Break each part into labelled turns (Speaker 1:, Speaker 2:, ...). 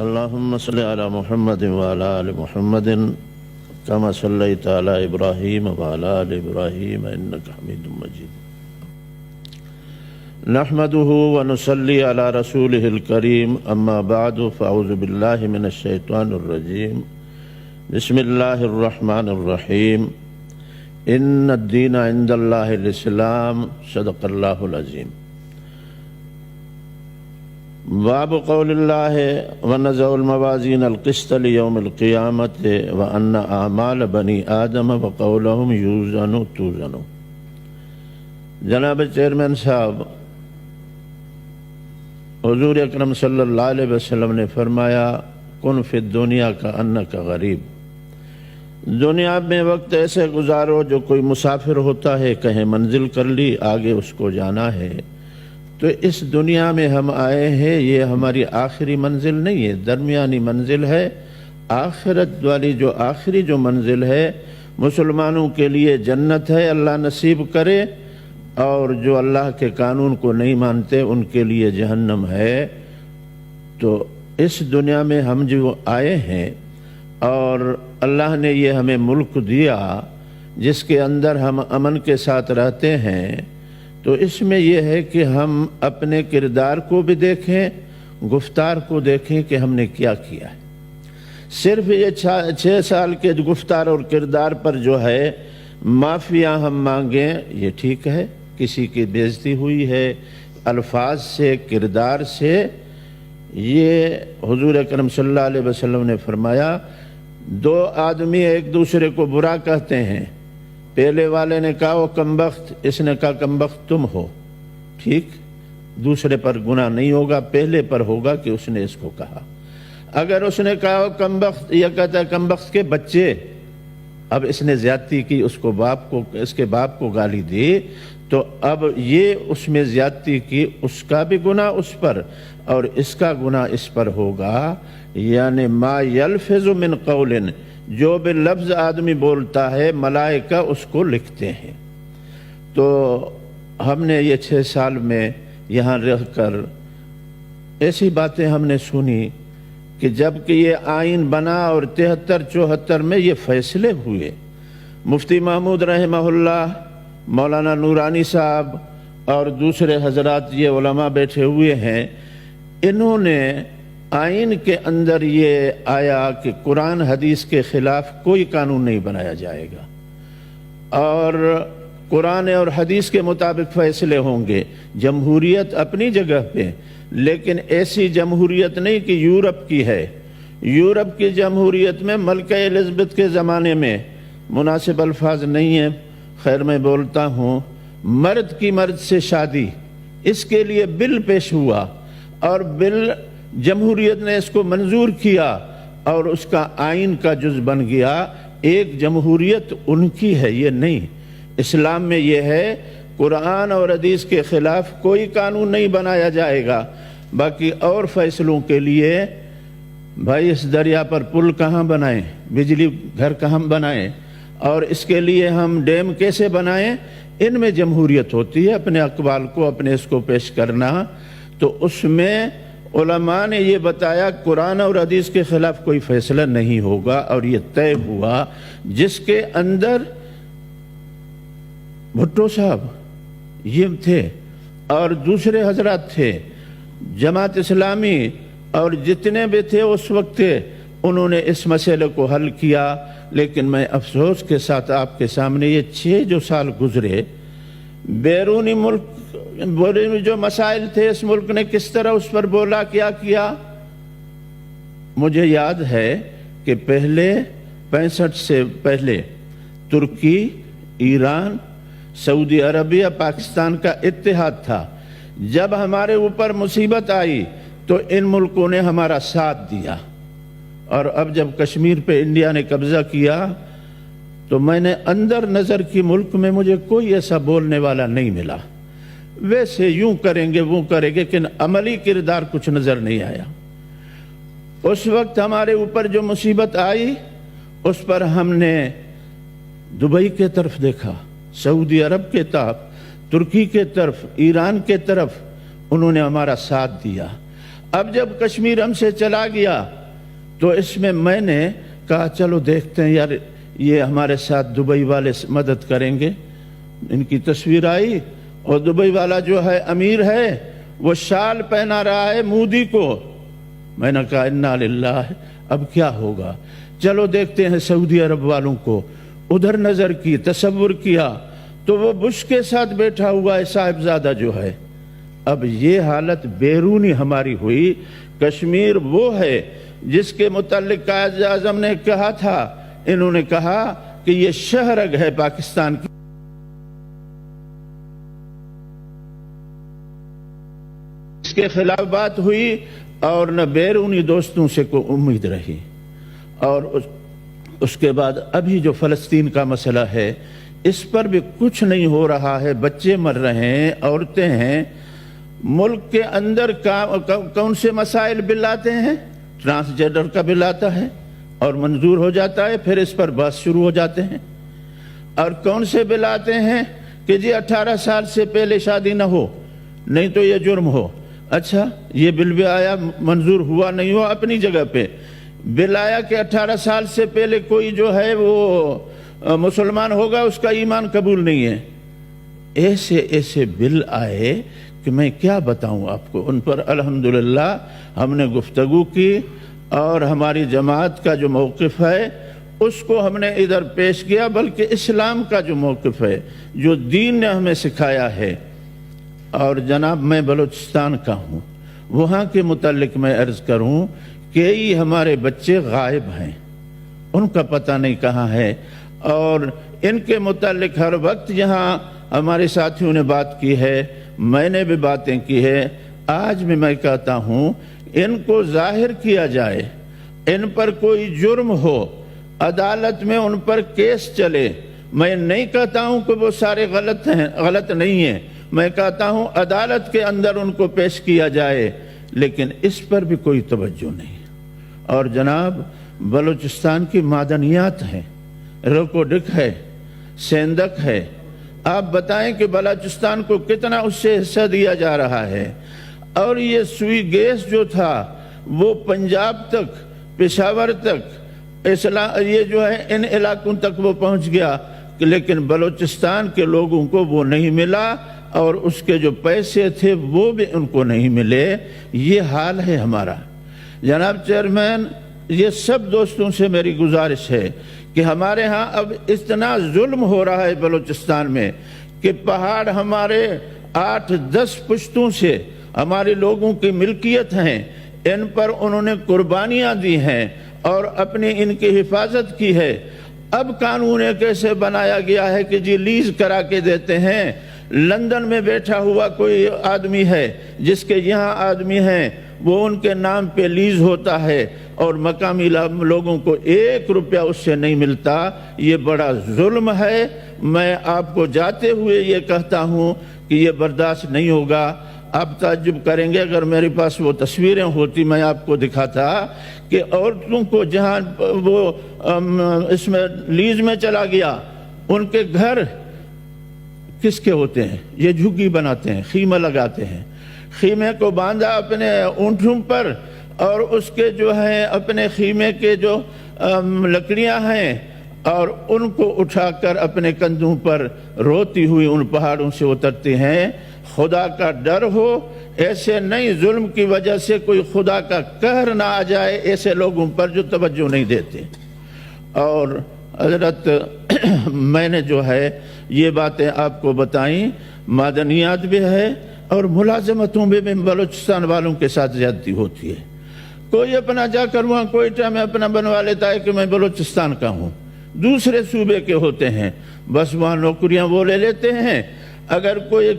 Speaker 1: اللهم صل على محمد وعلى آل محمد كما صليت على إبراهيم وعلى آل إبراهيم إنك حميد مجيد. نحمده ونصلي على رسوله الكريم. أما بعد فأعوذ بالله من الشيطان الرجيم. بسم الله الرحمن الرحيم. إن الدين عند الله الإسلام. صدق الله العظيم. باب قول الله ونضع الموازين القسط ليوم القيامة وأن أعمال بني آدم وقولهم يوزن توزن. جناب چیئرمین صاحب، حضور اکرم صلی اللہ علیہ وسلم نے فرمایا کن فی الدنیا کا انک غریب. دنیا میں وقت ایسے گزارو جو کوئی مسافر ہوتا ہے، کہیں منزل کر لی، آگے اس کو جانا ہے. تو اس دنیا میں ہم آئے ہیں، یہ ہماری آخری منزل نہیں ہے، درمیانی منزل ہے. آخرت والی جو آخری جو منزل ہے مسلمانوں کے لیے جنت ہے، اللہ نصیب کرے. اور جو اللہ کے قانون کو نہیں مانتے ان کے لیے جہنم ہے. تو اس دنیا میں ہم جو آئے ہیں اور اللہ نے یہ ہمیں ملک دیا جس کے اندر ہم امن کے ساتھ رہتے ہیں، تو اس میں یہ ہے کہ ہم اپنے کردار کو بھی دیکھیں، گفتار کو دیکھیں کہ ہم نے کیا کیا ہے. صرف یہ 6 سال کے گفتار اور کردار پر جو ہے معافیاں ہم مانگیں، یہ ٹھیک ہے. کسی کی بے عزتی ہوئی ہے الفاظ سے، کردار سے. یہ حضور اکرم صلی اللہ علیہ وسلم نے فرمایا 2 آدمی ایک دوسرے کو برا کہتے ہیں. پہلے والے نے کہا وہ کمبخت، اس نے کہا کمبخت تم ہو. ٹھیک، دوسرے پر گناہ نہیں ہوگا، پہلے پر ہوگا کہ اس نے اس کو کہا. اگر اس نے کہا وہ کمبخت، یہ کہتا ہے کمبخت کے بچے، اب اس نے زیادتی کی، اس کے باپ کو گالی دی، تو اب یہ اس میں زیادتی کی، اس کا بھی گناہ اس پر اور اس کا گناہ اس پر ہوگا. یعنی ما یلفظ من قول، جو بھی لفظ آدمی بولتا ہے ملائکہ اس کو لکھتے ہیں. تو ہم نے یہ 6 سال میں یہاں رہ کر ایسی باتیں ہم نے سنی کہ جب کہ یہ آئین بنا اور 73-74 میں یہ فیصلے ہوئے. مفتی محمود رحمہ اللہ، مولانا نورانی صاحب اور دوسرے حضرات، یہ علماء بیٹھے ہوئے ہیں، انہوں نے آئین کے اندر یہ آیا کہ قرآن حدیث کے خلاف کوئی قانون نہیں بنایا جائے گا اور قرآن اور حدیث کے مطابق فیصلے ہوں گے. جمہوریت اپنی جگہ پہ، لیکن ایسی جمہوریت نہیں کہ یورپ کی ہے. یورپ کی جمہوریت میں ملکہ الزبتھ کے زمانے میں، مناسب الفاظ نہیں ہیں، خیر میں بولتا ہوں، مرد کی مرد سے شادی، اس کے لیے بل پیش ہوا اور بل جمہوریت نے اس کو منظور کیا اور اس کا آئین کا جز بن گیا. ایک جمہوریت ان کی ہے، یہ نہیں. اسلام میں یہ ہے قرآن اور حدیث کے خلاف کوئی قانون نہیں بنایا جائے گا. باقی اور فیصلوں کے لیے بھائی اس دریا پر پل کہاں بنائیں، بجلی گھر کہاں بنائیں، اور اس کے لیے ہم ڈیم کیسے بنائیں، ان میں جمہوریت ہوتی ہے. اپنے اقوال کو، اپنے اس کو پیش کرنا. تو اس میں علماء نے یہ بتایا قرآن اور حدیث کے خلاف کوئی فیصلہ نہیں ہوگا، اور یہ طے ہوا. جس کے اندر بھٹو صاحب یہ تھے اور دوسرے حضرات تھے، جماعت اسلامی اور جتنے بھی تھے اس وقت تھے، انہوں نے اس مسئلے کو حل کیا. لیکن میں افسوس کے ساتھ آپ کے سامنے یہ 6 جو سال گزرے، بیرونی ملک جو مسائل تھے اس ملک نے کس طرح اس پر بولا، کیا کیا. مجھے یاد ہے کہ پہلے 65 سے پہلے ترکی، ایران، سعودی عربیہ، پاکستان کا اتحاد تھا. جب ہمارے اوپر مصیبت آئی تو ان ملکوں نے ہمارا ساتھ دیا. اور اب جب کشمیر پہ انڈیا نے قبضہ کیا تو میں نے اندر نظر کی ملک میں مجھے کوئی ایسا بولنے والا نہیں ملا. ویسے یوں کریں گے وہ کریں گے، لیکن عملی کردار کچھ نظر نہیں آیا. اس وقت ہمارے اوپر جو مصیبت آئی اس پر ہم نے دبئی کے طرف دیکھا، سعودی عرب کے طرف، ترکی کے طرف، ایران کے طرف، انہوں نے ہمارا ساتھ دیا. اب جب کشمیر ہم سے چلا گیا تو اس میں میں نے کہا چلو دیکھتے ہیں یار یہ ہمارے ساتھ دبئی والے مدد کریں گے. ان کی تصویر آئی اور دبئی والا جو ہے امیر ہے وہ شال پہنا رہا ہے مودی کو. میں نے کہا انا للہ، اب کیا ہوگا، چلو دیکھتے ہیں سعودی عرب والوں کو. ادھر نظر کی، تصور کیا تو وہ بش کے ساتھ بیٹھا ہوا ہے صاحبزادہ جو ہے. اب یہ حالت بیرونی ہماری ہوئی. کشمیر وہ ہے جس کے متعلق قائد اعظم نے کہا تھا، انہوں نے کہا کہ یہ شہرگ ہے پاکستان کی. اس کے خلاف بات ہوئی اور نہ بیرونی دوستوں سے کوئی امید رہی. اور اس کے بعد ابھی جو فلسطین کا مسئلہ ہے اس پر بھی کچھ نہیں ہو رہا ہے. بچے مر رہے ہیں، عورتیں ہیں. ملک کے اندر کون سے مسائل بل آتے ہیں؟ ٹرانسجنڈر کا بل آتا ہے اور منظور ہو جاتا ہے، پھر اس پر بحث شروع ہو جاتے ہیں. اور کون سے بل آتے ہیں کہ جی 18 سال سے پہلے شادی نہ ہو نہیں تو یہ جرم ہو. اچھا یہ بل بھی آیا، منظور ہوا نہیں ہوا اپنی جگہ پہ. بل آیا کہ 18 سال سے پہلے کوئی جو ہے وہ مسلمان ہوگا اس کا ایمان قبول نہیں ہے. ایسے بل آئے کہ میں کیا بتاؤں آپ کو. ان پر الحمدللہ ہم نے گفتگو کی اور ہماری جماعت کا جو موقف ہے اس کو ہم نے ادھر پیش کیا، بلکہ اسلام کا جو موقف ہے جو دین نے ہمیں سکھایا ہے. اور جناب میں بلوچستان کا ہوں، وہاں کے متعلق میں عرض کروں کہ یہ ہمارے بچے غائب ہیں، ان کا پتہ نہیں کہاں ہے. اور ان کے متعلق ہر وقت یہاں ہمارے ساتھیوں نے بات کی ہے، میں نے بھی باتیں کی ہے. آج بھی میں کہتا ہوں ان کو ظاہر کیا جائے، ان پر کوئی جرم ہو، عدالت میں ان پر کیس چلے. میں نہیں کہتا ہوں کہ وہ سارے غلط نہیں ہیں، میں کہتا ہوں عدالت کے اندر ان کو پیش کیا جائے، لیکن اس پر بھی کوئی توجہ نہیں. اور جناب بلوچستان کی معدنیات ہیں، روکوڈک ہے، سیندک ہے. آپ بتائیں کہ بلوچستان کو کتنا اس سے حصہ دیا جا رہا ہے. اور یہ سوئی گیس جو تھا وہ پنجاب تک، پشاور تک، یہ جو ہے ان علاقوں تک وہ پہنچ گیا، لیکن بلوچستان کے لوگوں کو وہ نہیں ملا اور اس کے جو پیسے تھے وہ بھی ان کو نہیں ملے. یہ حال ہے ہمارا. جناب چیئرمین، یہ سب دوستوں سے میری گزارش ہے کہ ہمارے ہاں اب اتنا ظلم ہو رہا ہے بلوچستان میں کہ پہاڑ ہمارے 8-10 پشتوں سے ہمارے لوگوں کی ملکیت ہیں، ان پر انہوں نے قربانیاں دی ہیں اور اپنی ان کی حفاظت کی ہے. اب قانون کیسے بنایا گیا ہے کہ جی لیز کرا کے دیتے ہیں. لندن میں بیٹھا ہوا کوئی آدمی ہے جس کے یہاں آدمی ہیں، وہ ان کے نام پہ لیز ہوتا ہے اور مقامی لوگوں کو 1 روپیہ اس سے نہیں ملتا. یہ بڑا ظلم ہے. میں آپ کو جاتے ہوئے یہ کہتا ہوں کہ یہ برداشت نہیں ہوگا. آپ تعجب کریں گے، اگر میرے پاس وہ تصویریں ہوتی میں آپ کو دکھاتا کہ عورتوں کو جہاں وہ اس میں لیز میں چلا گیا، ان کے گھر کس کے ہوتے ہیں؟ یہ جھگی بناتے ہیں، خیمہ لگاتے ہیں. خیمے کو باندھا اپنے اونٹوں پر اور اس کے جو ہیں اپنے خیمے کے جو لکڑیاں ہیں اور ان کو اٹھا کر اپنے کندھوں پر روتی ہوئی ان پہاڑوں سے اترتے ہیں. خدا کا ڈر ہو، ایسے نہیں ظلم کی وجہ سے کوئی خدا کا قہر نہ آ جائے ایسے لوگوں پر جو توجہ نہیں دیتے. اور حضرت میں نے جو ہے یہ باتیں آپ کو بتائیں. معدنیات بھی ہے اور ملازمتوں میں بھی بلوچستان والوں کے ساتھ زیادتی ہوتی ہے. کوئی اپنا جا کر وہاں کوئٹہ میں اپنا بنوا لیتا ہے کہ میں بلوچستان کا ہوں، دوسرے صوبے کے ہوتے ہیں، بس وہاں نوکریاں وہ لے لیتے ہیں. اگر کوئی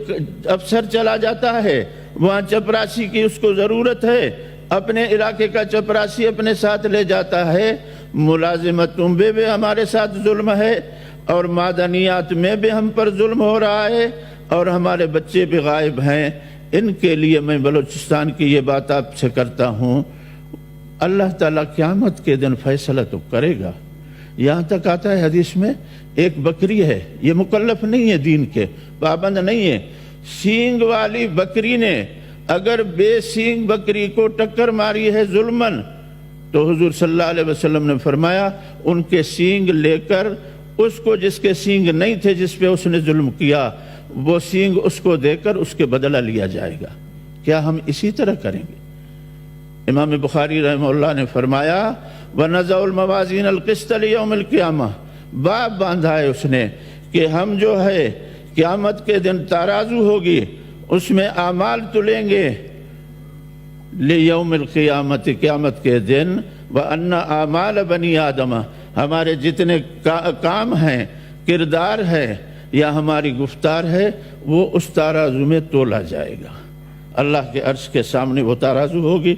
Speaker 1: افسر چلا جاتا ہے وہاں چپراسی کی اس کو ضرورت ہے، اپنے علاقے کا چپراسی اپنے ساتھ لے جاتا ہے. ملازمتوں میں بھی ہمارے ساتھ ظلم ہے اور معدنیات میں بھی ہم پر ظلم ہو رہا ہے اور ہمارے بچے بھی غائب ہیں. ان کے لیے میں بلوچستان کی یہ بات آپ سے کرتا ہوں. اللہ تعالیٰ قیامت کے دن فیصلہ تو کرے گا. یہاں تک آتا ہے حدیث میں ایک بکری ہے، یہ مکلف نہیں ہے، دین کے پابند نہیں ہے، سینگ والی بکری نے اگر بے سینگ بکری کو ٹکر ماری ہے ظلمن تو حضور صلی اللہ علیہ وسلم نے فرمایا ان کے سینگ لے کر اس کو جس کے سینگ نہیں تھے جس پہ اس نے ظلم کیا وہ سینگ اس کو دے کر اس کے بدلہ لیا جائے گا۔ کیا ہم اسی طرح کریں گے؟ امام بخاری رحمہ اللہ نے فرمایا وَنَزَعُ الْمَوَازِينَ الْقِسْطَ لِيَوْمِ الْقِيَامَةِ، باب باندھا ہے اس نے کہ ہم جو ہے قیامت کے دن ترازو ہوگی اس میں اعمال تلیں گے لیوم القیامت، قیامت کے دن، وَأَنَّ أَعْمَالَ بَنِي آدَمَ، ہمارے جتنے کام ہیں، کردار ہے یا ہماری گفتار ہے وہ اس ترازو میں تولا جائے گا۔ اللہ کے عرش کے سامنے وہ ترازو ہوگی،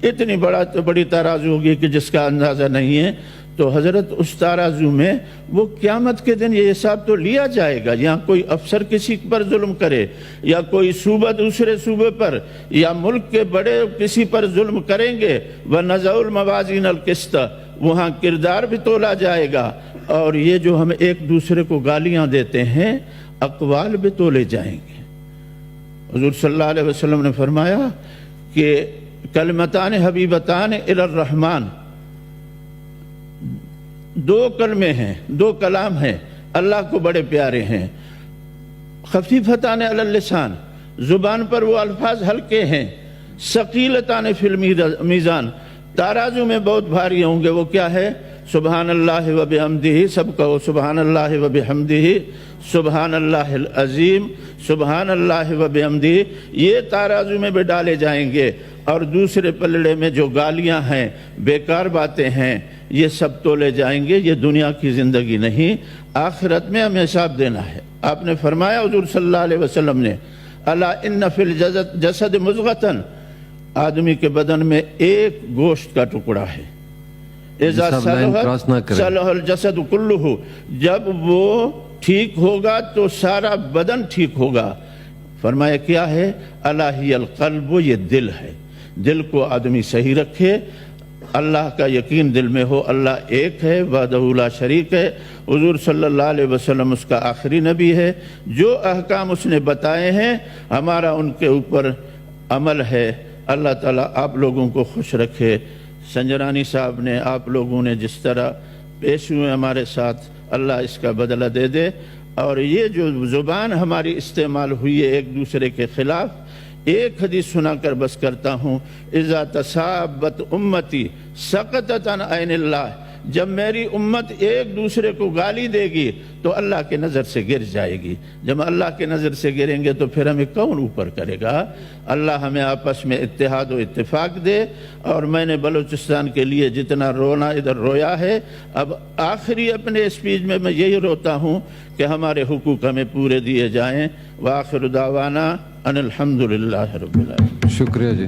Speaker 1: اتنی بڑی ترازو ہوگی کہ جس کا اندازہ نہیں ہے۔ تو حضرت اس ترازو میں وہ قیامت کے دن یہ حساب تو لیا جائے گا۔ یہاں کوئی افسر کسی پر ظلم کرے یا کوئی صوبہ دوسرے صوبے پر یا ملک کے بڑے کسی پر ظلم کریں گے، وَنَزَعُ الْمَوَازِينَ الْقِسْطَ، وہاں کردار بھی تولا جائے گا، اور یہ جو ہم ایک دوسرے کو گالیاں دیتے ہیں اقوال بھی تولے جائیں گے۔ حضور صلی اللہ علیہ وسلم نے فرمایا کہ کلمتان حبیبتان الی الرحمن، دو کلمے ہیں، دو کلام ہیں، اللہ کو بڑے پیارے ہیں، خفیفتان علی اللسان، زبان پر وہ الفاظ ہلکے ہیں، ثقیلتان فی المیزان، ترازو میں بہت بھاری ہوں گے۔ وہ کیا ہے؟ سبحان اللہ و بحمدہ، سب کہو سبحان اللہ و بحمدہ، سبحان اللہ العظیم، سبحان اللہ و بحمدہ، یہ ترازو میں بھی ڈالے جائیں گے۔ اور دوسرے پلڑے میں جو گالیاں ہیں، بیکار باتیں ہیں، یہ سب تولے جائیں گے۔ یہ دنیا کی زندگی نہیں، آخرت میں ہمیں حساب دینا ہے۔ آپ نے فرمایا حضور صلی اللہ علیہ وسلم نے الا ان فی الجسد مضغۃ، آدمی کے بدن میں ایک گوشت کا ٹکڑا ہے، اذا صلح الجسد کلہ، جب وہ ٹھیک ہوگا تو سارا بدن ٹھیک ہوگا۔ فرمایا کیا ہے؟ الا ہی القلب، یہ دل ہے۔ دل کو آدمی صحیح رکھے، اللہ کا یقین دل میں ہو، اللہ ایک ہے، وحدہ لا شریک ہے، حضور صلی اللہ علیہ وسلم اس کا آخری نبی ہے، جو احکام اس نے بتائے ہیں ہمارا ان کے اوپر عمل ہے۔ اللہ تعالیٰ آپ لوگوں کو خوش رکھے۔ سنجرانی صاحب نے، آپ لوگوں نے جس طرح پیش ہوئے ہمارے ساتھ، اللہ اس کا بدلہ دے دے۔ اور یہ جو زبان ہماری استعمال ہوئی ہے ایک دوسرے کے خلاف، ایک حدیث سنا کر بس کرتا ہوں، اذا تسابت امتی سقطت عن عین اللہ، جب میری امت ایک دوسرے کو گالی دے گی تو اللہ کے نظر سے گر جائے گی۔ جب اللہ کے نظر سے گریں گے تو پھر ہمیں کون اوپر کرے گا؟ اللہ ہمیں آپس میں اتحاد و اتفاق دے۔ اور میں نے بلوچستان کے لیے جتنا رونا ادھر رویا ہے، اب آخری اپنے اسپیچ میں یہی روتا ہوں کہ ہمارے حقوق ہمیں پورے دیے جائیں۔ وآخر دعوانا ان الحمدللہ رب العالمین۔
Speaker 2: شکریہ جی۔